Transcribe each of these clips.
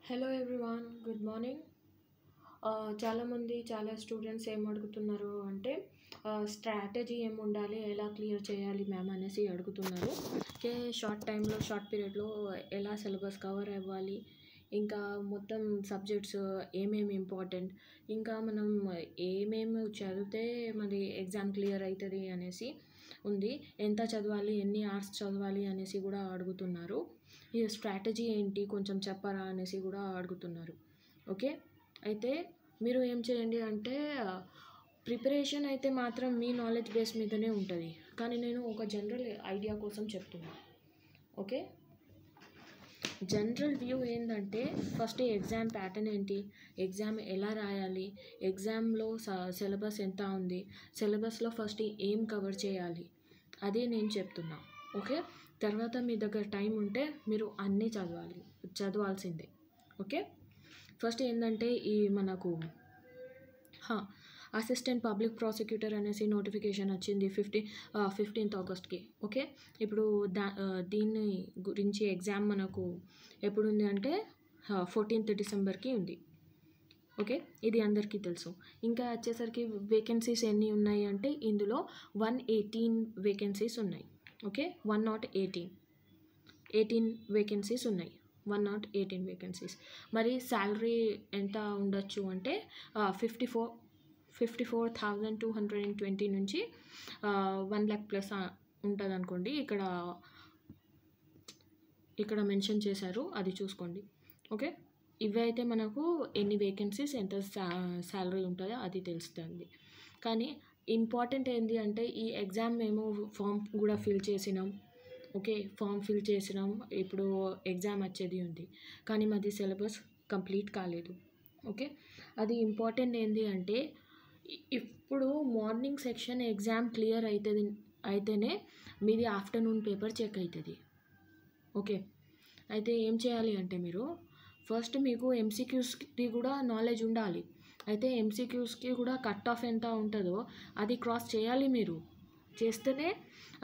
Hello everyone, good morning. చాలామంది students ఏం అడుగుతున్నారు అంటే స్ట్రాటజీ ఏమి ఉండాలి, ఎలా క్లియర్ చేయాలి మ్యామ్ అనేసి అడుగుతున్నారు. షార్ట్ టైంలో షార్ట్ పీరియడ్లో ఎలా సిలబస్ కవర్ అవ్వాలి, ఇంకా మొత్తం సబ్జెక్ట్స్ ఏమేమి ఇంపార్టెంట్, ఇంకా మనం ఏమేమి చదివితే మరి ఎగ్జామ్ క్లియర్ అవుతుంది అనేసి ఉంది. ఎంత చదవాలి, ఎన్ని అవర్స్ చదవాలి అనేసి కూడా అడుగుతున్నారు. ఈ స్ట్రాటజీ ఏంటి కొంచెం చెప్పరా అనేసి కూడా అడుగుతున్నారు. ఓకే, అయితే మీరు ఏం చేయండి అంటే ప్రిపరేషన్ అయితే మాత్రం మీ నాలెడ్జ్ బేస్ మీదనే ఉంటుంది, కానీ నేను ఒక జనరల్ ఐడియా కోసం చెప్తున్నాను. ఓకే, జనరల్ వ్యూ ఏంటంటే ఫస్ట్ ఎగ్జామ్ ప్యాటర్న్ ఏంటి, ఎగ్జామ్ ఎలా రాయాలి, ఎగ్జామ్లో సిలబస్ ఎంత ఉంది, సిలబస్లో ఫస్ట్ ఏం కవర్ చేయాలి, అదే నేను చెప్తున్నా. ఓకే, తర్వాత మీ దగ్గర టైం ఉంటే మీరు అన్నీ చదవాల్సిందే. ఓకే, ఫస్ట్ ఏంటంటే ఈ మనకు అసిస్టెంట్ పబ్లిక్ ప్రాసిక్యూటర్ అనేసి నోటిఫికేషన్ వచ్చింది 15th ఆగస్ట్కి. ఓకే, ఇప్పుడు దీన్ని గురించి ఎగ్జామ్ మనకు ఎప్పుడు ఉంది అంటే 14th డిసెంబర్కి ఉంది. ఓకే, ఇది అందరికీ తెలుసు. ఇంకా వచ్చేసరికి వేకెన్సీస్ ఎన్ని ఉన్నాయి అంటే ఇందులో 118 వేకెన్సీస్ ఉన్నాయి. ఓకే, 118 వేకెన్సీస్ ఉన్నాయి. 118 వేకెన్సీస్. మరి శాలరీ ఎంత ఉండొచ్చు అంటే 54,220 నుంచి 1 lakh ప్లస్ ఉంటుంది అనుకోండి. ఇక్కడ మెన్షన్ చేశారు, అది చూసుకోండి. ఓకే, ఇవి అయితే మనకు ఎన్ని వేకెన్సీస్ ఎంత శాలరీ ఉంటుందో అది తెలుస్తుంది. కానీ ఇంపార్టెంట్ ఏంటి అంటే ఈ ఎగ్జామ్ మేము ఫామ్ కూడా ఫిల్ చేసినాం. ఓకే, ఫామ్ ఫిల్ చేసినాం, ఇప్పుడు ఎగ్జామ్ వచ్చేది ఉంది, కానీ మాది సిలబస్ కంప్లీట్ కాలేదు. ఓకే, అది ఇంపార్టెంట్ ఏంటి అంటే ఇప్పుడు మార్నింగ్ సెక్షన్ ఎగ్జామ్ క్లియర్ అయితేనే మీది ఆఫ్టర్నూన్ పేపర్ చెక్ అవుతుంది. ఓకే, అయితే ఏం చేయాలి అంటే మీరు ఫస్ట్ మీకు ఎంసీక్యూస్కి కూడా నాలెడ్జ్ ఉండాలి. అయితే ఎంసీక్యూస్కి కూడా కట్ ఆఫ్ ఎంత ఉంటుందో అది క్రాస్ చేయాలి. మీరు చేస్తేనే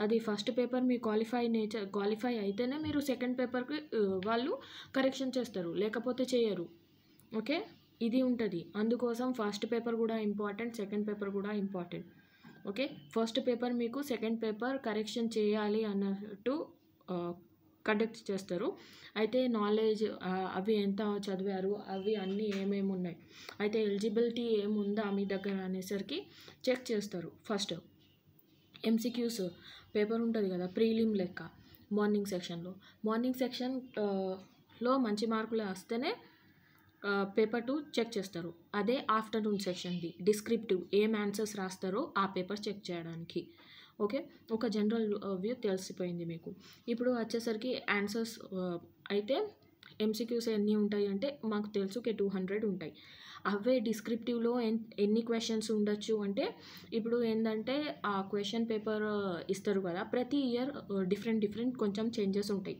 అది ఫస్ట్ పేపర్ మీ క్వాలిఫై అయితేనే మీరు సెకండ్ పేపర్కి వాళ్ళు కరెక్షన్ చేస్తారు, లేకపోతే చేయరు. ఓకే, ఇది ఉంటుంది. అందుకోసం ఫస్ట్ పేపర్ కూడా ఇంపార్టెంట్, సెకండ్ పేపర్ కూడా ఇంపార్టెంట్. ఓకే, ఫస్ట్ పేపర్ మీకు సెకండ్ పేపర్ కరెక్షన్ చేయాలి అన్నట్టు కండక్ట్ చేస్తారు. అయితే నాలెడ్జ్ అవి ఎంత చదివారు, అవి అన్నీ ఏమేమి ఉన్నాయి, అయితే ఎలిజిబిలిటీ ఏముందా మీ దగ్గర అనేసరికి చెక్ చేస్తారు. ఫస్ట్ ఎంసీక్యూస్ పేపర్ ఉంటుంది కదా, ప్రీలిమ్ లెక్క. మార్నింగ్ సెక్షన్లో మంచి మార్కులు వస్తేనే పేపర్ 2 చెక్ చేస్తారు. అదే ఆఫ్టర్నూన్ సెక్షన్ది డిస్క్రిప్టివ్ ఏం ఆన్సర్స్ రాస్తారో ఆ పేపర్ చెక్ చేయడానికి. ఓకే, ఒక జనరల్ వ్యూ తెలిసిపోయింది మీకు. ఇప్పుడు వచ్చేసరికి ఆన్సర్స్ అయితే ఎంసీక్యూస్ ఎన్ని ఉంటాయి అంటే మాకు తెలుసు 200 ఉంటాయి. అవే డిస్క్రిప్టివ్లో ఎన్ని క్వశ్చన్స్ ఉండొచ్చు అంటే ఇప్పుడు ఏంటంటే ఆ క్వశ్చన్ పేపర్ ఇస్తారు కదా, ప్రతి ఇయర్ డిఫరెంట్ కొంచెం చేంజెస్ ఉంటాయి.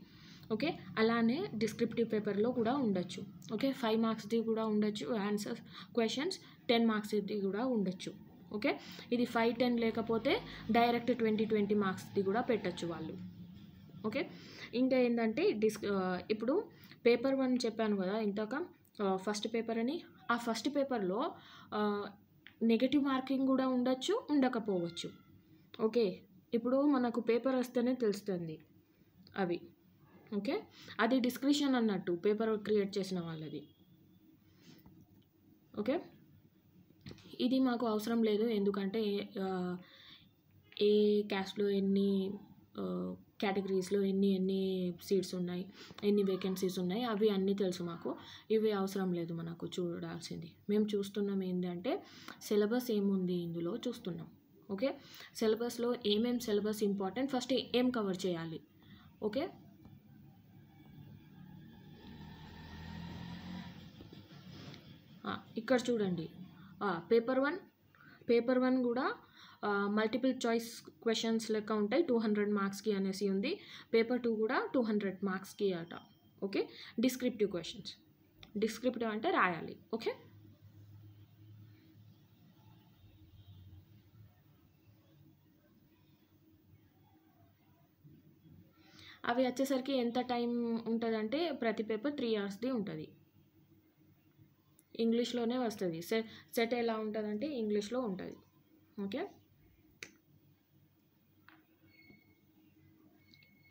ఓకే, అలానే డిస్క్రిప్టివ్ పేపర్లో కూడా ఉండొచ్చు. ఓకే, 5 మార్క్స్ది కూడా ఉండొచ్చు ఆన్సర్స్ క్వశ్చన్స్, 10 మార్క్స్ది కూడా ఉండొచ్చు. ఓకే, ఇది 5, 10 లేకపోతే డైరెక్ట్ 20 మార్క్స్ది కూడా పెట్టచ్చు వాళ్ళు. ఓకే, ఇంకా ఏంటంటే ఇప్పుడు పేపర్ 1 చెప్పాను కదా ఇంతక, ఫస్ట్ పేపర్ అని. ఆ ఫస్ట్ పేపర్లో నెగటివ్ మార్కింగ్ కూడా ఉండొచ్చు, ఉండకపోవచ్చు. ఓకే, ఇప్పుడు మనకు పేపర్ వస్తేనే తెలుస్తుంది అవి. ఓకే, అది డిస్క్రిప్షన్ అన్నట్టు పేపర్ క్రియేట్ చేసిన వాళ్ళది. ఓకే, ఇది మాకు అవసరం లేదు, ఎందుకంటే ఏ క్యాస్ట్లో ఎన్ని కేటగిరీస్లో ఎన్ని సీట్స్ ఉన్నాయి, ఎన్ని వేకెన్సీస్ ఉన్నాయి, అవి అన్నీ తెలుసు మాకు. ఇవి అవసరం లేదు మనకు చూడాల్సింది. మేము చూస్తున్నాం ఏంటంటే సిలబస్ ఏముంది ఇందులో చూస్తున్నాం. ఓకే, సిలబస్లో సిలబస్ ఇంపార్టెంట్, ఫస్ట్ ఏం కవర్ చేయాలి. ఓకే, ఇక్కడ చూడండి, పేపర్ 1 కూడా మల్టిపుల్ చాయిస్ క్వశ్చన్స్ లెక్క ఉంటాయి, 200 మార్క్స్కి అనేసి ఉంది. పేపర్ 2 కూడా 200 మార్క్స్కి అట. ఓకే, డిస్క్రిప్టివ్ అంటే రాయాలి. ఓకే, అవి వచ్చేసరికి ఎంత టైం ఉంటుందంటే ప్రతి పేపర్ 3 అవర్స్ది ఉంటుంది. ఇంగ్లీష్లోనే వస్తుంది. సెట్ ఎలా ఉంటుందంటే ఇంగ్లీష్లో ఉంటుంది. ఓకే,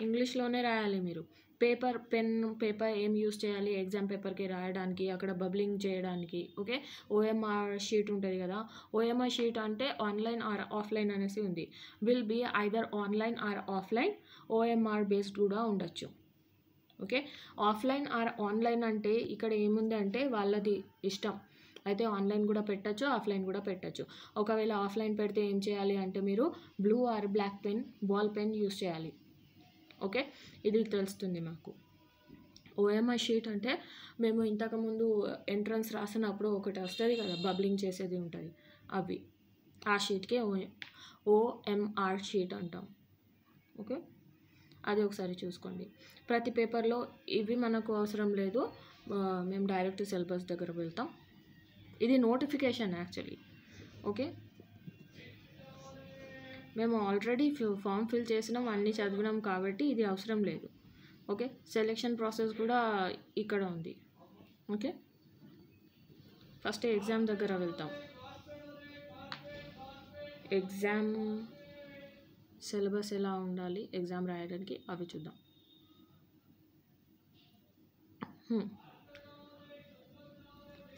ఇంగ్లీష్లోనే రాయాలి మీరు. పేపర్ ఏం యూస్ చేయాలి ఎగ్జామ్ పేపర్కి రాయడానికి, అక్కడ బబ్లింగ్ చేయడానికి. ఓకే, ఓఎంఆర్ షీట్ ఉంటుంది కదా, ఓఎంఆర్ షీట్ అంటే ఆన్లైన్ ఆర్ ఆఫ్లైన్ అనేసి ఉంది. Will be either online or offline, OMR based కూడా ఉండొచ్చు. ఓకే, ఆఫ్లైన్ ఆర్ ఆన్లైన్ అంటే ఇక్కడ ఏముంది అంటే వాళ్ళది ఇష్టం. అయితే ఆన్లైన్ కూడా పెట్టచ్చు, ఆఫ్లైన్ కూడా పెట్టచ్చు. ఒకవేళ ఆఫ్లైన్ పెడితే ఏం చేయాలి అంటే మీరు blue or black pen, ball pen use చేయాలి. ఓకే, ఇది తెలుస్తుంది మాకు. ఓఎంఆర్ షీట్ అంటే మేము ఇంతకుముందు ఎంట్రన్స్ రాసినప్పుడు ఒకటి వస్తుంది కదా, బబ్లింగ్ చేసేది ఉంటుంది, అవి ఆ షీట్కే ఓఎంఆర్ షీట్ అంటాం. ఓకే, అది ఒకసారి చూసుకోండి. ప్రతి పేపర్లో ఇవి మనకు అవసరం లేదు, మేము డైరెక్ట్ సిలబస్ దగ్గర వెళ్తాం. ఇది నోటిఫికేషన్ యాక్చువల్లీ. ఓకే, మేము ఆల్రెడీ ఫామ్ ఫిల్ చేసినాం, అన్నీ చదివినాం కాబట్టి ఇది అవసరం లేదు. ఓకే, సెలెక్షన్ ప్రాసెస్ కూడా ఇక్కడ ఉంది. ఓకే, ఫస్ట్ ఎగ్జామ్ దగ్గర వెళ్తాం. ఎగ్జామ్ సిలబస్ ఎలా ఉండాలి ఎగ్జామ్ రాయడానికి అవి చూద్దాం.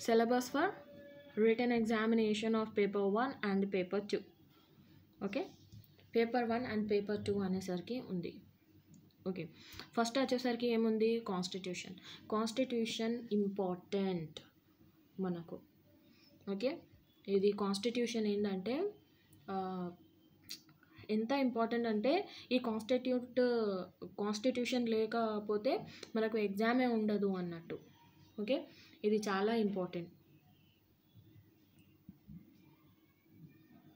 Syllabus for written examination of paper 1 and paper 2. Okay, paper 1 and paper 2 అనేసరికి ఉంది. ఓకే, ఫస్ట్ వచ్చేసరికి ఏముంది, కాన్స్టిట్యూషన్ ఇంపార్టెంట్ మనకు. ఓకే, ఇది కాన్స్టిట్యూషన్ ఏంటంటే ఎంత ఇంపార్టెంట్ అంటే ఈ కాన్స్టిట్యూషన్ లేకపోతే మనకు ఎగ్జామే ఉండదు అన్నట్టు. ఓకే, ఇది చాలా ఇంపార్టెంట్.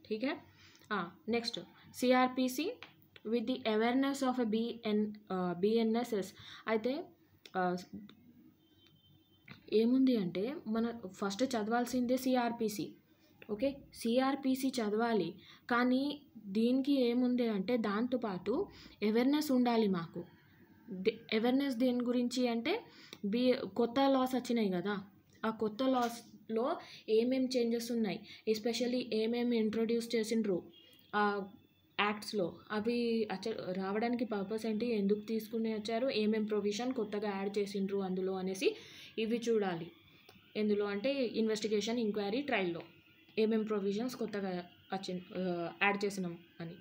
ठीक है. Next CrPC with the awareness of BNSS. అయితే ఏముంది అంటే మన ఫస్ట్ చదవాల్సిందే సిఆర్పిసి. ఓకే, సిఆర్పిసి చదవాలి, కానీ దీనికి ఏముంది అంటే దాంతోపాటు అవేర్నెస్ ఉండాలి మాకు. అవేర్నెస్ దేని గురించి అంటే కొత్త లాస్ వచ్చినాయి కదా, ఆ కొత్త లాస్లో ఏమేం చేంజెస్ ఉన్నాయి, ఎస్పెషల్లీ ఏమేమి ఇంట్రొడ్యూస్ చేసిండ్రు ఆ యాక్ట్స్లో, అవి రావడానికి పర్పస్ ఏంటి, ఎందుకు తీసుకుని వచ్చారు, ఏమేం ప్రొవిజన్ కొత్తగా యాడ్ చేసిండ్రు అందులో అనేసి ఇవి చూడాలి. ఎందులో అంటే ఇన్వెస్టిగేషన్, ఎంక్వైరీ, ట్రయల్లో ఏమేం ప్రొవిజన్స్ కొత్తగా యాడ్ చేసినాం అని.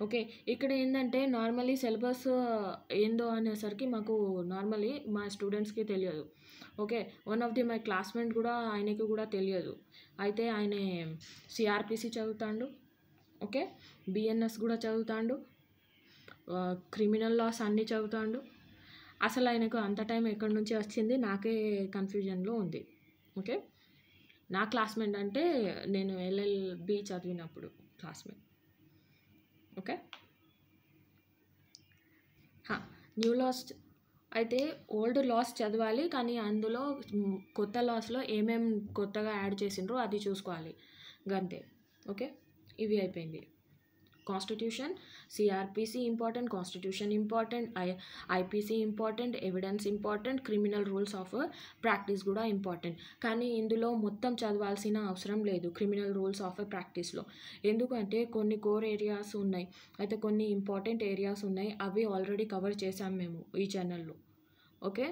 ఓకే, ఇక్కడ ఏంటంటే నార్మల్లీ సిలబస్ ఏందో అనేసరికి మాకు నార్మల్లీ మా స్టూడెంట్స్కి తెలియదు. Okay, one of the my classmate కూడా ఆయనకి కూడా తెలియదు. అయితే ఆయన సిఆర్పిసి చదువుతాడు, ఓకే, బిఎన్ఎస్ కూడా చదువుతాడు, క్రిమినల్ లాస్ అన్నీ చదువుతాడు. అసలు ఆయనకు అంత టైం ఎక్కడి నుంచి వచ్చింది నాకే కన్ఫ్యూజన్లో ఉంది. ఓకే, నా క్లాస్మేట్ అంటే నేను ఎల్ఎల్బి చదివినప్పుడు క్లాస్మేట్. ఓకే, న్యూ లాస్ అయితే ఓల్డ్ లాస్ చదవాలి, కానీ అందులో కొత్త లాస్లో ఏమేం కొత్తగా యాడ్ చేసిండ్రో అది చూసుకోవాలి గంతే. ఓకే, ఇవి అయిపోయింది. Constitution, CrPC important, constitution important, IPC important, evidence important, criminal rules of practice కూడా ఇంపార్టెంట్. కానీ ఇందులో మొత్తం చదవాల్సిన అవసరం లేదు క్రిమినల్ రూల్స్ ఆఫ్ ప్రాక్టీస్లో. ఎందుకంటే కొన్ని కోర్ ఏరియాస్ ఉన్నాయి, అయితే కొన్ని ఇంపార్టెంట్ ఏరియాస్ ఉన్నాయి, అవి ఆల్రెడీ కవర్ చేసాం మేము ఈ ఛానల్లో. ఓకే,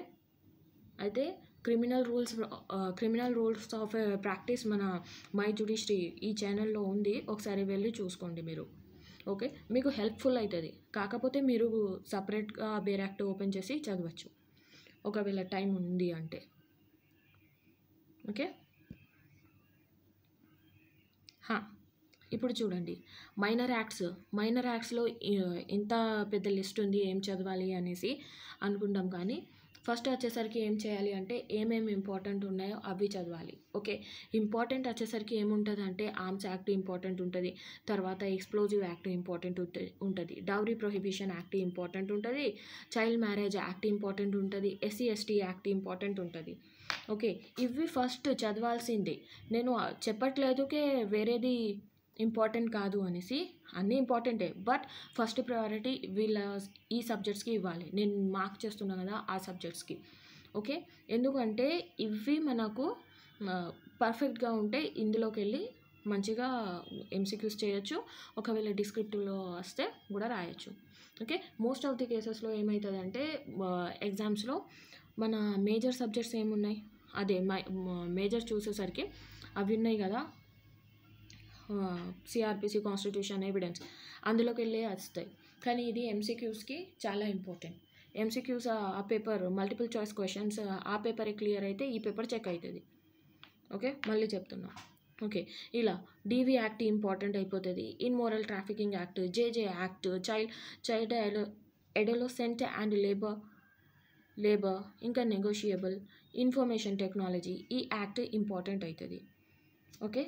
అయితే క్రిమినల్ రూల్స్ ఆఫ్ ప్రాక్టీస్ మన మై జ్యుడిషరీ ఈ ఛానల్లో ఉంది, ఒకసారి వెళ్ళి చూసుకోండి మీరు. ఓకే, మీకు హెల్ప్ఫుల్ అవుతుంది. కాకపోతే మీరు సపరేట్గా బేర్ యాక్ట్ ఓపెన్ చేసి చదవచ్చు ఒకవేళ టైం ఉంది అంటే. ఓకే, ఇప్పుడు చూడండి మైనర్ యాక్ట్స్లో ఎంత పెద్ద లిస్ట్ ఉంది ఏం చదవాలి అనేసి అనుకుంటాం, కానీ ఫస్ట్ వచ్చేసరికి ఏం చేయాలి అంటే ఏమేమి ఇంపార్టెంట్ ఉన్నాయో అవి చదవాలి. ఓకే, ఇంపార్టెంట్ వచ్చేసరికి ఏముంటుంది అంటే ఆర్మ్స్ యాక్ట్ ఇంపార్టెంట్ ఉంటుంది, తర్వాత ఎక్స్ప్లోజివ్ యాక్ట్ ఇంపార్టెంట్ ఉంటుంది, డౌరీ ప్రొహిబిషన్ యాక్ట్ ఇంపార్టెంట్ ఉంటుంది, చైల్డ్ మ్యారేజ్ యాక్ట్ ఇంపార్టెంట్ ఉంటుంది, ఎస్సీ/ఎస్టీ యాక్ట్ ఇంపార్టెంట్ ఉంటుంది. ఓకే, ఇవి ఫస్ట్ చదవాల్సిందే. నేను చెప్పట్లేదుకే వేరేది ఇంపార్టెంట్ కాదు అనేసి, అన్నీ ఇంపార్టెంటే, బట్ ఫస్ట్ ప్రయారిటీ ఈ సబ్జెక్ట్స్కి ఇవ్వాలి. నేను మార్క్ చేస్తున్నాను కదా ఆ సబ్జెక్ట్స్కి. ఓకే, ఎందుకంటే ఇవి మనకు పర్ఫెక్ట్గా ఉంటే ఇందులోకి వెళ్ళి మంచిగా ఎంసీక్యూస్ చేయొచ్చు. ఒకవేళ డిస్క్రిప్టివ్లో వస్తే కూడా రాయొచ్చు. ఓకే, మోస్ట్ ఆఫ్ ది కేసెస్లో ఏమవుతుందంటే ఎగ్జామ్స్లో మన మేజర్ సబ్జెక్ట్స్ ఏమున్నాయి, అదే మేజర్ చూసేసరికి అవి ఉన్నాయి కదా, సిఆర్పిసి, కాన్స్టిట్యూషన్, ఎవిడెన్స్, అందులోకి వెళ్ళే వస్తాయి. కానీ ఇది ఎంసీక్యూస్కి చాలా ఇంపార్టెంట్. ఎంసీక్యూస్ ఆ పేపర్ మల్టిపుల్ చాయిస్ క్వశ్చన్స్ ఆ పేపరే క్లియర్ అయితే ఈ పేపర్ చెక్ అవుతుంది. ఓకే, మళ్ళీ చెప్తున్నా. ఓకే, ఇలా డీవీ యాక్ట్ ఇంపార్టెంట్ అయిపోతుంది. Immoral trafficking act, JJ act, child adolescent and labour, ఇంకా నెగోషియబుల్, ఇన్ఫర్మేషన్ టెక్నాలజీ, ఈ యాక్ట్ ఇంపార్టెంట్ అవుతుంది. ఓకే,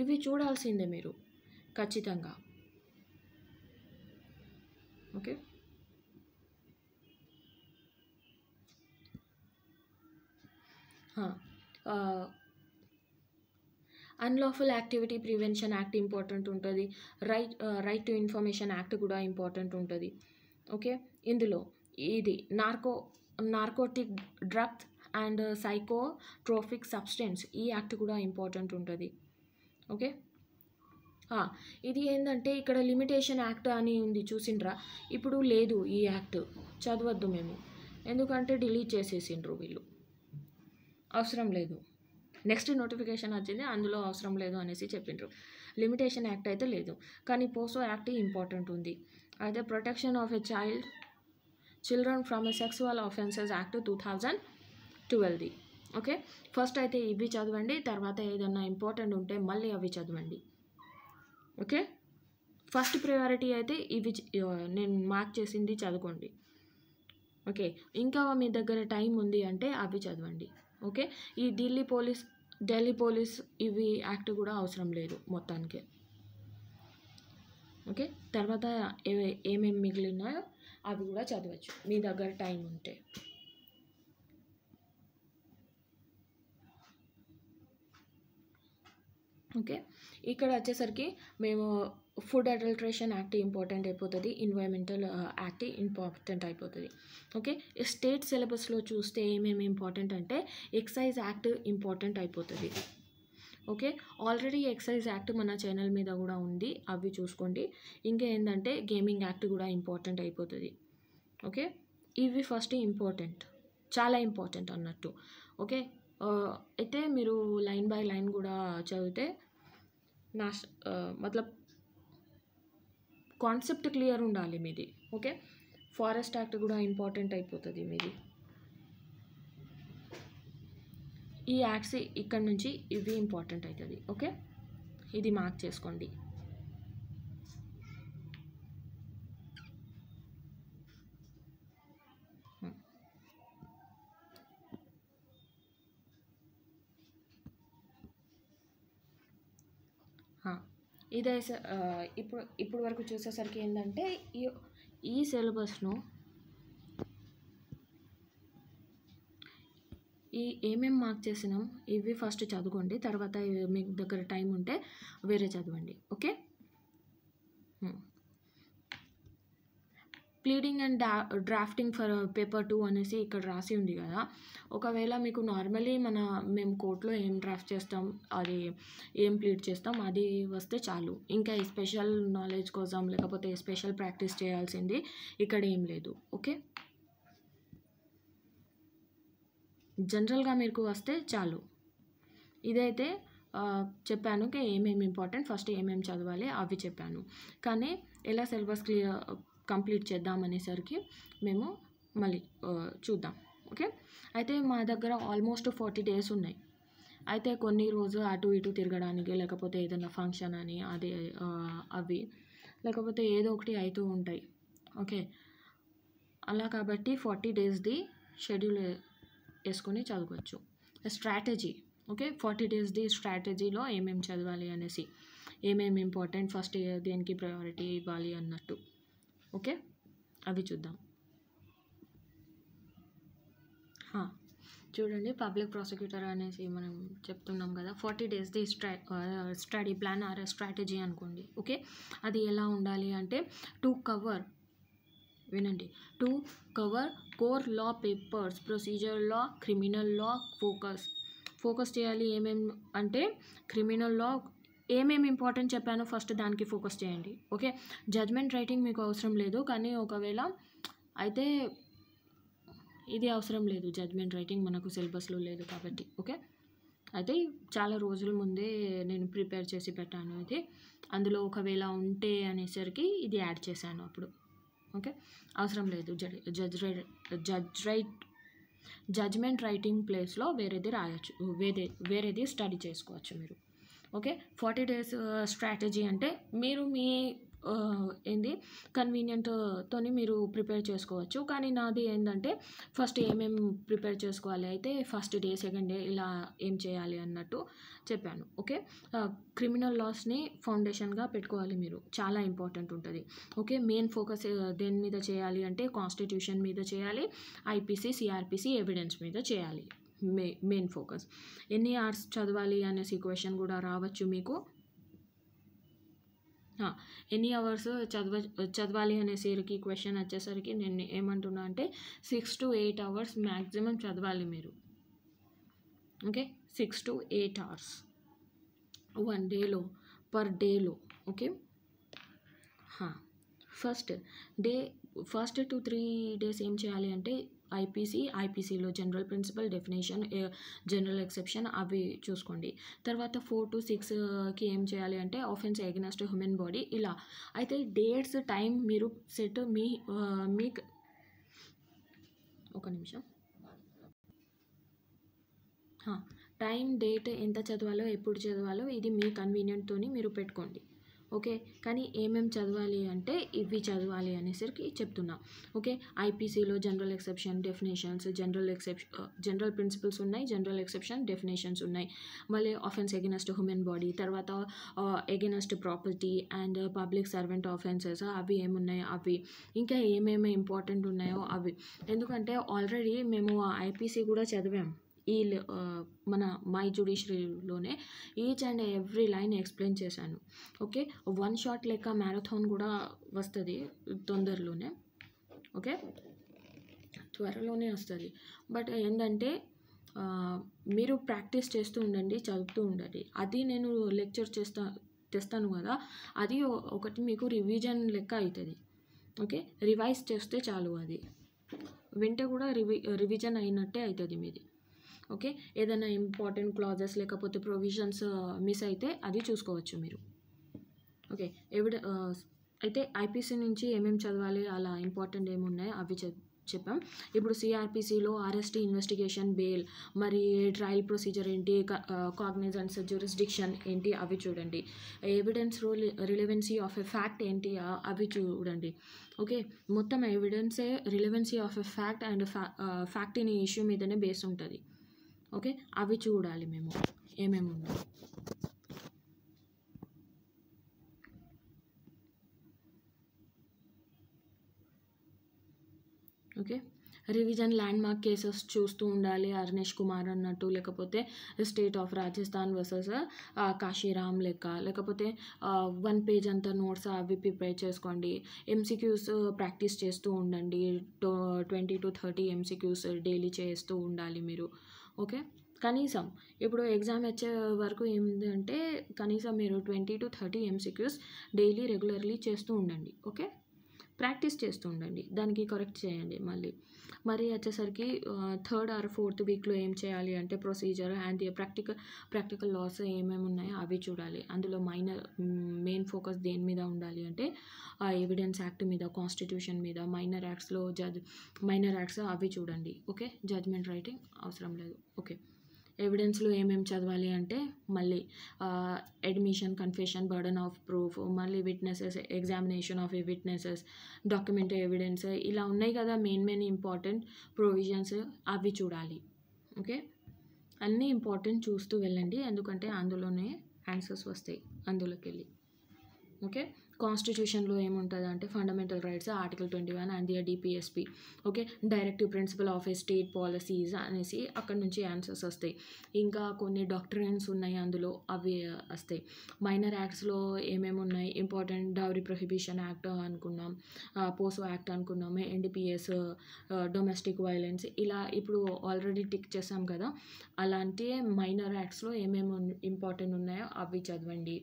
ఇవి చూడాల్సిందే మీరు ఖచ్చితంగా. Okay, unlawful activity prevention act important ఉంటుంది. రైట్ టు ఇన్ఫర్మేషన్ యాక్ట్ కూడా ఇంపార్టెంట్ ఉంటుంది. ఓకే, ఇందులో ఇది narcotic drugs and psychotropic substance, ఈ యాక్ట్ కూడా ఇంపార్టెంట్ ఉంటుంది. ఓకే, ఇది ఏంటంటే ఇక్కడ లిమిటేషన్ యాక్ట్ అని ఉంది చూసిండ్రా, ఇప్పుడు లేదు ఈ యాక్ట్, చదవద్దు మేము, ఎందుకంటే డిలీట్ చేసేసిండ్రు వీళ్ళు, అవసరం లేదు. నెక్స్ట్ నోటిఫికేషన్ వచ్చింది, అందులో అవసరం లేదు అనేసి చెప్పిండ్రు. లిమిటేషన్ యాక్ట్ అయితే లేదు, కానీ పోసో యాక్ట్ ఇంపార్టెంట్ ఉంది. అయితే protection of a children from a sexual offences act 2012ది. ఓకే, ఫస్ట్ అయితే ఇవి చదవండి, తర్వాత ఏదన్నా ఇంపార్టెంట్ ఉంటే మళ్ళీ అవి చదవండి. ఓకే, ఫస్ట్ ప్రయారిటీ అయితే ఇవి నేను మార్క్ చేసింది చదువుకోండి. ఓకే, ఇంకా మీ దగ్గర టైం ఉంది అంటే అవి చదవండి. ఓకే, ఈ ఢిల్లీ పోలీస్ ఇవి యాక్ట్ కూడా అవసరం లేదు మొత్తానికి. ఓకే, తర్వాత ఏమేమి మిగిలినాయో అవి కూడా చదవచ్చు మీ దగ్గర టైం ఉంటే. ఓకే, ఇక్కడ వచ్చేసరికి మేము ఫుడ్ అడల్ట్రేషన్ యాక్ట్ ఇంపార్టెంట్ అయిపోతుంది, ఎన్వైరన్మెంటల్ యాక్ట్ ఇంపార్టెంట్ అయిపోతుంది. ఓకే, స్టేట్ సిలబస్లో చూస్తే ఏమేమి ఇంపార్టెంట్ అంటే ఎక్సైజ్ యాక్ట్ ఇంపార్టెంట్ అయిపోతుంది. ఓకే, ఆల్రెడీ ఎక్సైజ్ యాక్ట్ మన ఛానల్ మీద కూడా ఉంది, అవి చూసుకోండి. ఇంకా ఏంటంటే గేమింగ్ యాక్ట్ కూడా ఇంపార్టెంట్ అయిపోతుంది. ఓకే, ఇవి ఫస్ట్ ఇంపార్టెంట్, చాలా ఇంపార్టెంట్ అన్నట్టు. ఓకే, అయితే మీరు లైన్ బై లైన్ కూడా చదివితే మతలబ్ కాన్సెప్ట్ క్లియర్ ఉండాలి మీది. ఓకే, ఫారెస్ట్ యాక్ట్ కూడా ఇంపార్టెంట్ అయిపోతుంది మీది. ఈ యాక్ట్స్ ఇక్కడ నుంచి ఇవి ఇంపార్టెంట్ అవుతుంది. ఓకే, ఇది మార్క్ చేసుకోండి. ఇదే ఇప్పుడు వరకు చూసేసరికి ఏంటంటే ఈ సిలబస్ను ఏమేమి మార్క్ చేసినాం ఇవి ఫస్ట్ చదువుకోండి, తర్వాత మీ దగ్గర టైం ఉంటే వేరే చదవండి. Okay, pleading and drafting for paper 2 అనేసి ఇక్కడ రాసి ఉంది కదా. ఒకవేళ మీకు నార్మలీ మేము కోర్టులో ఏం డ్రాఫ్ట్ చేస్తాం, అది ఏం ప్లీడ్ చేస్తాం అది వస్తే చాలు. ఇంకా స్పెషల్ నాలెడ్జ్ కోసం లేకపోతే స్పెషల్ ప్రాక్టీస్ చేయాల్సింది ఇక్కడ ఏం లేదు. ఓకే, జనరల్గా మీకు వస్తే చాలు. ఇదైతే చెప్పాను ఏమేమి ఇంపార్టెంట్, ఫస్ట్ ఏమేమి చదవాలి అవి చెప్పాను. కానీ ఎలా సిలబస్ కంప్లీట్ చేద్దాం అనేసరికి మేము మళ్ళీ చూద్దాం. ఓకే, అయితే మా దగ్గర ఆల్మోస్ట్ 40 days ఉన్నాయి. అయితే కొన్ని రోజు అటు ఇటు తిరగడానికి, లేకపోతే ఏదైనా ఫంక్షన్ అని అవి లేకపోతే ఏదో ఒకటి అవుతూ ఉంటాయి. ఓకే, అలా కాబట్టి 40 daysది షెడ్యూల్ వేసుకొని చదవచ్చు. స్ట్రాటజీ, ఓకే, 40 daysది స్ట్రాటజీలో ఏమేమి చదవాలి అనేసి, ఏమేమి ఇంపార్టెంట్, ఫస్ట్ దేనికి ప్రయారిటీ ఇవ్వాలి అన్నట్టు. ఓకే, అవి చూద్దాం. చూడండి, పబ్లిక్ ప్రాసిక్యూటర్ అనేసి మనం చెప్తున్నాం కదా, 40 daysది స్టడీ ప్లాన్ ఆర్ స్ట్రాటజీ అనుకోండి. ఓకే, అది ఎలా ఉండాలి అంటే to cover core law papers, procedure law, criminal law, focus చేయాలి అంటే క్రిమినల్ లా ఏమేమి ఇంపార్టెంట్ చెప్పానో ఫస్ట్ దానికి ఫోకస్ చేయండి. ఓకే, జడ్జ్మెంట్ రైటింగ్ మీకు అవసరం లేదు, కానీ ఒకవేళ అయితే ఇది అవసరం లేదు, జడ్జ్మెంట్ రైటింగ్ మనకు సిలబస్లో లేదు కాబట్టి. ఓకే, అయితే చాలా రోజుల ముందే నేను ప్రిపేర్ చేసి పెట్టాను ఇది, అందులో ఒకవేళ ఉంటే అనేసరికి ఇది యాడ్ చేశాను అప్పుడు. ఓకే, అవసరం లేదు. జడ్జ్మెంట్ రైటింగ్ ప్లేస్లో వేరేది రాయొచ్చు, వేరేది స్టడీ చేసుకోవచ్చు మీరు. ఓకే, 40 days స్ట్రాటజీ అంటే మీరు మీ కన్వీనియంట్తోని మీరు ప్రిపేర్ చేసుకోవచ్చు. కానీ నాది ఏంటంటే ఫస్ట్ ఏమేమి ప్రిపేర్ చేసుకోవాలి అయితే ఫస్ట్ డే, సెకండ్ డే ఇలా ఏం చేయాలి అన్నట్టు చెప్పాను. ఓకే, క్రిమినల్ లాస్ని ఫౌండేషన్గా పెట్టుకోవాలి మీరు, చాలా ఇంపార్టెంట్ ఉంటుంది. ఓకే, మెయిన్ ఫోకస్ దేని మీద చేయాలి అంటే కాన్స్టిట్యూషన్ మీద చేయాలి, ఐపీసీ, సిఆర్పిసి, ఎవిడెన్స్ మీద చేయాలి. Main focus. ఎన్ని అవర్స్ చదవాలి అనేసి క్వశ్చన్ కూడా రావచ్చు మీకు. ఎన్ని అవర్స్ చదవాలి అనేసరికి క్వశ్చన్ వచ్చేసరికి నేను ఏమంటున్నా అంటే 6 to 8 hours మ్యాక్సిమం చదవాలి మీరు. ఓకే, 6 to 8 hours 1 డేలో, పర్ డేలో. ఓకే, ఫస్ట్ 2-3 days ఏం చేయాలి అంటే ఐపీసీలో general principle, definition, general exception అవి చూసుకోండి. తర్వాత 4 to 6కి ఏం చేయాలి అంటే ఆఫెన్స్ అగైన్స్ట్ హ్యూమన్ బాడీ ఇలా. అయితే డేట్స్, టైం మీరు సెట్ మీకు ఒక నిమిషం, టైం, డేట్, ఎంత చదవాలో, ఎప్పుడు చదవాలో ఇది మీ కన్వీనియంట్తో మీరు పెట్టుకోండి. ఓకే, కానీ ఏమేమి చదవాలి అంటే ఇవి చదవాలి అనేసరికి చెప్తున్నా. ఓకే, ఐపీసీలో general exception, definitions, general principles ఉన్నాయి, జనరల్ ఎక్సెప్షన్, డెఫినేషన్స్ ఉన్నాయి. మళ్ళీ ఆఫెన్స్ అగైన్స్ట్ హ్యూమన్ బాడీ, తర్వాత against property and public servant offences అవి ఏమున్నాయో అవి, ఇంకా ఏమేమి ఇంపార్టెంట్ ఉన్నాయో అవి. ఎందుకంటే ఆల్రెడీ మేము ఐపీసీ కూడా చదివాం మన మై జ్యుడిషియరీలోనే, each and every line explain చేశాను. ఓకే, 1 shot లెక్క మ్యారథాన్ కూడా వస్తుంది తొందరలోనే. ఓకే, త్వరలోనే వస్తుంది. బట్ ఏంటంటే మీరు ప్రాక్టీస్ చేస్తూ ఉండండి, చదువుతూ ఉండండి. అది నేను లెక్చర్ తెస్తాను కదా, అది ఒకటి మీకు రివిజన్ లెక్క అవుతుంది. ఓకే, రివైజ్ చేస్తే చాలు, అది వింటే కూడా రివిజన్ అయినట్టే అవుతుంది మీది. ఓకే, ఏదైనా ఇంపార్టెంట్ క్లాజెస్ లేకపోతే ప్రొవిజన్స్ మిస్ అయితే అది చూసుకోవచ్చు మీరు. ఓకే, అయితే ఐపీసీ నుంచి ఏమేమి చదవాలి, అలా ఇంపార్టెంట్ ఏమున్నాయో అవి చెప్పాం. ఇప్పుడు సిఆర్పిసిలో అరెస్ట్, ఇన్వెస్టిగేషన్, బెయిల్, మరి ట్రయల్ ప్రొసీజర్ ఏంటి, కాగ్నిజెన్స్, జ్యూరిస్డిక్షన్ ఏంటి అవి చూడండి. Evidence relevancy of a fact ఏంటి అవి చూడండి. ఓకే, మొత్తం ఎవిడెన్సే relevancy of a fact and fact in issue మీదనే బేస్ ఉంటుంది. ఓకే, అవి చూడాలి మేము ఏమేమి ఉన్నాయి. Okay, revision landmark cases చూస్తూ ఉండాలి, అర్నేష్ కుమార్ అన్నట్టు, లేకపోతే state of Rajasthan versus Kashiram లెక్క, లేకపోతే 1 page అంతా నోట్స్ అవి ప్రిపేర్ చేసుకోండి. ఎంసీక్యూస్ ప్రాక్టీస్ చేస్తూ ఉండండి, 20 to 30 ఎంసీక్యూస్ డైలీ చేస్తూ ఉండాలి మీరు. ఓకే, కనీసం ఇప్పుడు ఎగ్జామ్ వచ్చే వరకు ఏంటంటే కనీసం మీరు 20 to 30 ఎంసీక్యూస్ డైలీ రెగ్యులర్లీ చేస్తూ ఉండండి. ఓకే, ప్రాక్టీస్ చేస్తూ ఉండండి, దానికి కరెక్ట్ చేయండి. మరి వచ్చేసరికి 3rd or 4th వీక్లో ఏం చేయాలి అంటే ప్రొసీజర్ అండ్ ప్రాక్టికల్ లాస్ ఏమేమి ఉన్నాయో అవి చూడాలి. అందులో మెయిన్ ఫోకస్ దేని మీద ఉండాలి అంటే ఎవిడెన్స్ యాక్ట్ మీద, కాన్స్టిట్యూషన్ మీద, మైనర్ యాక్ట్స్ అవి చూడండి. ఓకే, జడ్జ్మెంట్ రైటింగ్ అవసరం లేదు. ఓకే, ఎవిడెన్స్లో ఏమేమి చదవాలి అంటే మళ్ళీ admission, confession, burden of proof, మళ్ళీ witnesses, examination of witnesses, document evidence ఇలా ఉన్నాయి కదా మెయిన్ ఇంపార్టెంట్ ప్రొవిజన్స్ అవి చూడాలి. ఓకే, అన్నీ ఇంపార్టెంట్ చూస్తూ వెళ్ళండి, ఎందుకంటే అందులోనే ఆన్సర్స్ వస్తాయి అందులోకి వెళ్ళి. ఓకే, కాన్స్టిట్యూషన్లో ఏముంటుందంటే fundamental rights article 21 and the DPSP. Okay, directive principle of a state policies అనేసి అక్కడ నుంచి ఆన్సర్స్ వస్తాయి. ఇంకా కొన్ని డాక్ట్రైన్స్ ఉన్నాయి అందులో, అవి వస్తాయి. మైనర్ యాక్ట్స్లో ఏమేమి ఉన్నాయి, ఇంపార్టెంట్ డౌరీ ప్రొహిబిషన్ యాక్ట్ అనుకున్నాం, పోసో యాక్ట్ అనుకున్నాము, ఎన్డిపిఎస్, డొమెస్టిక్ వైలెన్స్, ఇలా ఇప్పుడు ఆల్రెడీ టిక్ చేసాం కదా. అలాంటి మైనర్ యాక్ట్స్లో ఏమేమి ఇంపార్టెంట్ ఉన్నాయో అవి చదవండి.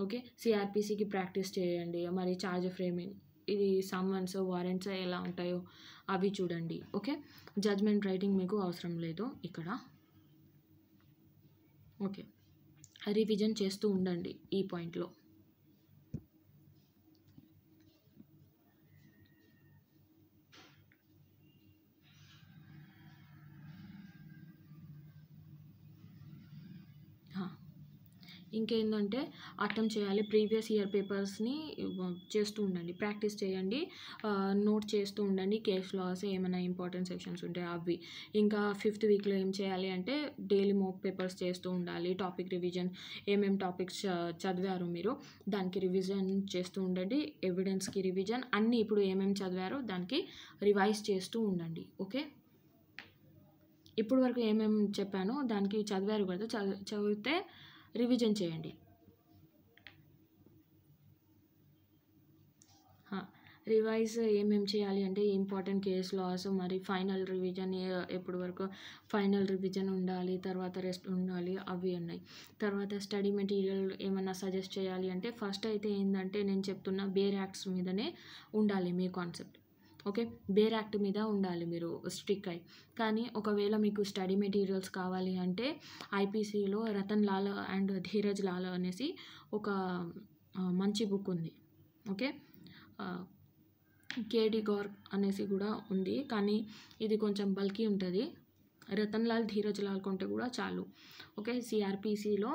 ఓకే, సిఆర్పిసికి ప్రాక్టీస్ చేయండి. మరి ఛార్జ్ ఫ్రేమింగ్, ఇది సమ్మన్స్ వారెంట్స్ ఎలా ఉంటాయో అవి చూడండి. ఓకే, జడ్జ్మెంట్ రైటింగ్ మీకు అవసరం లేదు ఇక్కడ. ఓకే, రివిజన్ చేస్తూ ఉండండి ఈ పాయింట్లో. ఇంకేంటంటే అటెంప్ట్ చేయాలి, ప్రీవియస్ ఇయర్ పేపర్స్ని చేస్తూ ఉండండి, ప్రాక్టీస్ చేయండి, నోట్ చేస్తూ ఉండండి. కేస్ లాస్ ఏమైనా ఇంపార్టెంట్ సెక్షన్స్ ఉంటే అవి. ఇంకా 5th వీక్లో ఏం చేయాలి అంటే డైలీ మోక్ పేపర్స్ చేస్తూ ఉండాలి. టాపిక్ రివిజన్, ఏమేమి టాపిక్స్ చదివారు మీరు దానికి రివిజన్ చేస్తూ ఉండండి. ఎవిడెన్స్కి రివిజన్, అన్నీ ఇప్పుడు ఏమేమి చదివారో దానికి రివైజ్ చేస్తూ ఉండండి. ఓకే, ఇప్పుడు వరకు ఏమేమి చెప్పానో దానికి చదివారు కదా, చదివితే రివిజన్ చేయండి. రివైజ్ ఏమేమి చేయాలి అంటే ఇంపార్టెంట్ కేస్ లాస్, మరి ఫైనల్ రివిజన్, ఎప్పటి వరకు ఫైనల్ రివిజన్ ఉండాలి, తర్వాత రెస్ట్ ఉండాలి, అవి ఉన్నాయి. తర్వాత స్టడీ మెటీరియల్ ఏమైనా సజెస్ట్ చేయాలి అంటే ఫస్ట్ అయితే ఏంటంటే నేను చెప్తున్న బేర్ యాక్ట్స్ మీదనే ఉండాలి మీ కాన్సెప్ట్. ఓకే, బేర్ యాక్ట్ మీద ఉండాలి మీరు స్ట్రిక్ అయి. కానీ ఒకవేళ మీకు స్టడీ మెటీరియల్స్ కావాలి అంటే ఐపీసీలో రతన్ లాల్ అండ్ ధీరజ్ లాల్ అనేసి ఒక మంచి బుక్ ఉంది. ఓకే, కేడి గార్గ్ అనేసి కూడా ఉంది, కానీ ఇది కొంచెం బల్కీ ఉంటుంది. రతన్ లాల్ ధీరజ్ లాల్ కొంటే కూడా చాలు. ఓకే, సిఆర్పిసిలో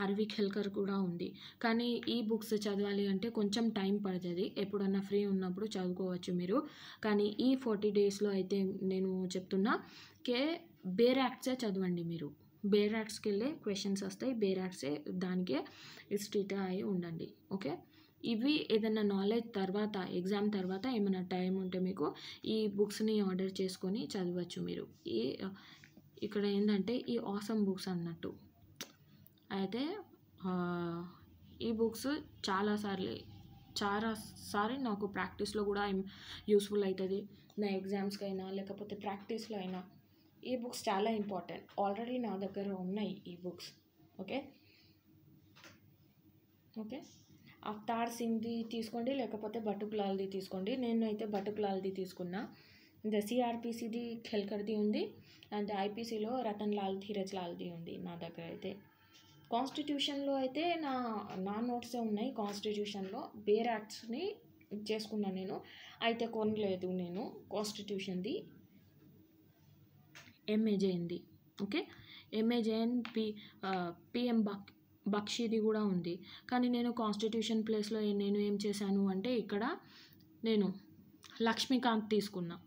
ఆర్వి ఖేల్కర్ కూడా ఉంది, కానీ ఈ బుక్స్ చదవాలి అంటే కొంచెం టైం పడుతుంది. ఎప్పుడన్నా ఫ్రీ ఉన్నప్పుడు చదువుకోవచ్చు మీరు. కానీ ఈ 40 డేస్లో అయితే నేను చెప్తున్నా బేర్ యాక్ట్సే చదవండి మీరు. బేర్ యాక్ట్స్కి వెళ్ళే క్వశ్చన్స్ వస్తాయి, బేర్ యాక్ట్సే దానికే స్ట్రిక్ట్ అయి ఉండండి. ఓకే, ఇవి ఏదైనా నాలెడ్జ్ తర్వాత, ఎగ్జామ్ తర్వాత ఏమైనా టైం ఉంటే మీకు ఈ బుక్స్ని ఆర్డర్ చేసుకొని చదవచ్చు మీరు. ఇక్కడ ఏంటంటే ఈ ఆసమ్ బుక్స్ అన్నట్టు అయితే ఈ బుక్స్ చాలాసారి నాకు ప్రాక్టీస్లో కూడా యూస్ఫుల్ అవుతుంది. నా ఎగ్జామ్స్కి అయినా లేకపోతే ప్రాక్టీస్లో అయినా ఈ బుక్స్ చాలా ఇంపార్టెంట్. ఆల్రెడీ నా దగ్గర ఉన్నాయి ఈ బుక్స్. ఓకే, అవతార్ సింగ్ది తీసుకోండి, లేకపోతే బటుక్ లాల్ది తీసుకోండి. నేనైతే బటుక్ లాల్ది తీసుకున్నా. ఇంకా సిఆర్పిసిది ఖేల్కర్ది ఉంది, అండ్ ఐపీసీలో రతన్ లాల్ ధీరజ్ లాల్ది ఉంది నా దగ్గర అయితే. కాన్స్టిట్యూషన్లో అయితే నా నోట్సే ఉన్నాయి. కాన్స్టిట్యూషన్లో బేర్ యాక్ట్స్ని చేసుకున్నాను నేను, అయితే కొనలేదు నేను కాన్స్టిట్యూషన్ది. ఎంఏజేఎన్ది. ఓకే, ఎంఏజేఎన్ పిఎం బక్షిది కూడా ఉంది, కానీ నేను కాన్స్టిట్యూషన్ ప్లేస్లో నేను ఏం చేశాను అంటే ఇక్కడ నేను లక్ష్మీకాంత్ తీసుకున్నా.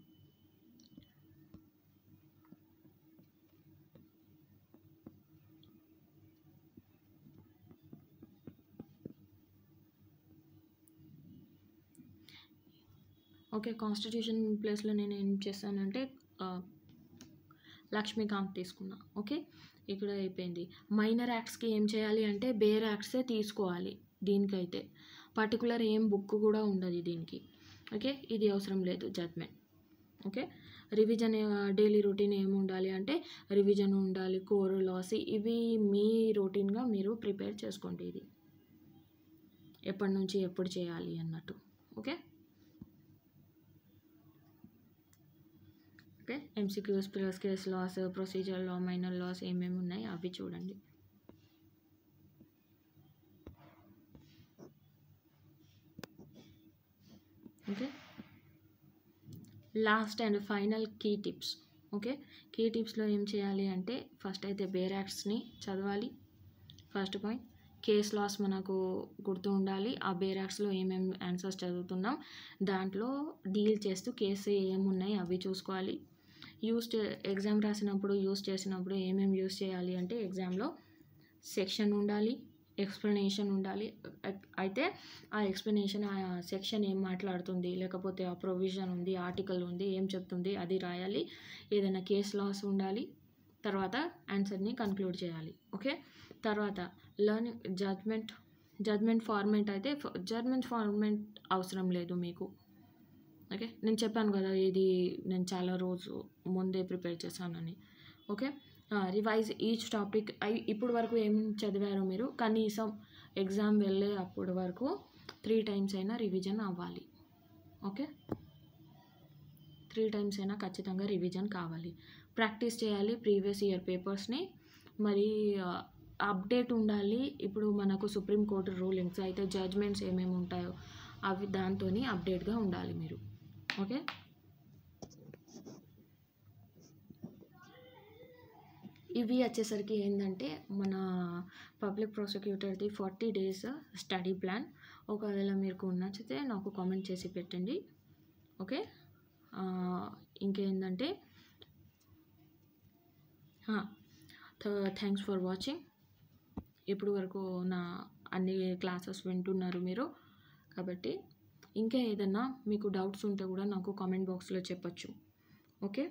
ఓకే, కాన్స్టిట్యూషన్ ప్లేస్లో నేను ఏం చేశానంటే లక్ష్మీకాంత్ తీసుకున్నా. ఓకే, ఇక్కడ అయిపోయింది. మైనర్ యాక్ట్స్కి ఏం చేయాలి అంటే బేర్ యాక్ట్సే తీసుకోవాలి. దీనికైతే పర్టికులర్ ఏం బుక్ కూడా ఉండదు దీనికి. ఓకే, ఇది అవసరం లేదు judgment. Okay, revision daily routine ఏమి ఉండాలి అంటే రివిజన్ ఉండాలి, కోర్ లాస్, ఇవి మీ రొటీన్గా మీరు ప్రిపేర్ చేసుకోండి. ఇది ఎప్పటి నుంచి ఎప్పుడు చేయాలి అన్నట్టు. Okay, MCQs plus case laws, procedure law, minor laws ఏమేమి ఉన్నాయి అవి చూడండి. Okay, last and final key tips. Okay, key టిప్స్లో ఏం చేయాలి అంటే ఫస్ట్ అయితే బేర్ యాక్ట్స్ని చదవాలి. ఫస్ట్ పాయింట్, కేస్ లాస్ మనకు గుర్తు ఉండాలి. ఆ బేర్ యాక్ట్స్లో ఏమేమి ఆన్సర్స్ చదువుతున్నాం దాంట్లో డీల్ చేస్తూ కేసు ఏమున్నాయి అవి చూసుకోవాలి. ఎగ్జామ్ రాసినప్పుడు యూస్ చేసినప్పుడు ఏమేమి యూస్ చేయాలి అంటే ఎగ్జామ్లో సెక్షన్ ఉండాలి, ఎక్స్ప్లెనేషన్ ఉండాలి. అయితే ఆ ఎక్స్ప్లెనేషన్ ఆ సెక్షన్ ఏం మాట్లాడుతుంది, లేకపోతే ఆ ప్రొవిజన్ ఉంది, ఆర్టికల్ ఉంది, ఏం చెప్తుంది అది రాయాలి. ఏదైనా కేస్ లాస్ ఉండాలి. తర్వాత ఆన్సర్ని కన్క్లూడ్ చేయాలి. ఓకే. తర్వాత లర్నింగ్ జడ్జ్మెంట్ ఫార్మేట్ అయితే జడ్జ్మెంట్ ఫార్మేట్ అవసరం లేదు మీకు. ఓకే. నేను చెప్పాను కదా, ఇది నేను చాలా రోజు ముందే ప్రిపేర్ చేశానని. ఓకే. Revise each topic. ఇప్పుడు వరకు ఏం చదివారు మీరు, కనీసం ఎగ్జామ్ వెళ్ళే అప్పటి వరకు 3 టైమ్స్ అయినా రివిజన్ అవ్వాలి. ఓకే. 3 టైమ్స్ అయినా ఖచ్చితంగా రివిజన్ కావాలి. ప్రాక్టీస్ చేయాలి ప్రీవియస్ ఇయర్ పేపర్స్ని. మరి అప్డేట్ ఉండాలి. ఇప్పుడు మనకు సుప్రీంకోర్టు రూలింగ్స్ అయితే జడ్జ్మెంట్స్ ఏమేమి ఉంటాయో అవి దాంతో అప్డేట్గా ఉండాలి మీరు. ఓకే. ఇవి వచ్చేసరికి ఏంటంటే మన పబ్లిక్ ప్రాసిక్యూటర్ది 40 డేస్ స్టడీ ప్లాన్. ఒకవేళ మీకు నచ్చితే నాకు కామెంట్ చేసి పెట్టండి. ఓకే. ఇంకేంటంటే థ్యాంక్స్ ఫర్ వాచింగ్. ఇప్పుడు వరకు నా అన్ని క్లాసెస్ వింటున్నారు మీరు. కాబట్టి ఇంకా ఏదన్నా మీకు డౌట్స్ ఉంటే కూడా నాకు కామెంట్ బాక్స్లో చెప్పచ్చు. ఓకే.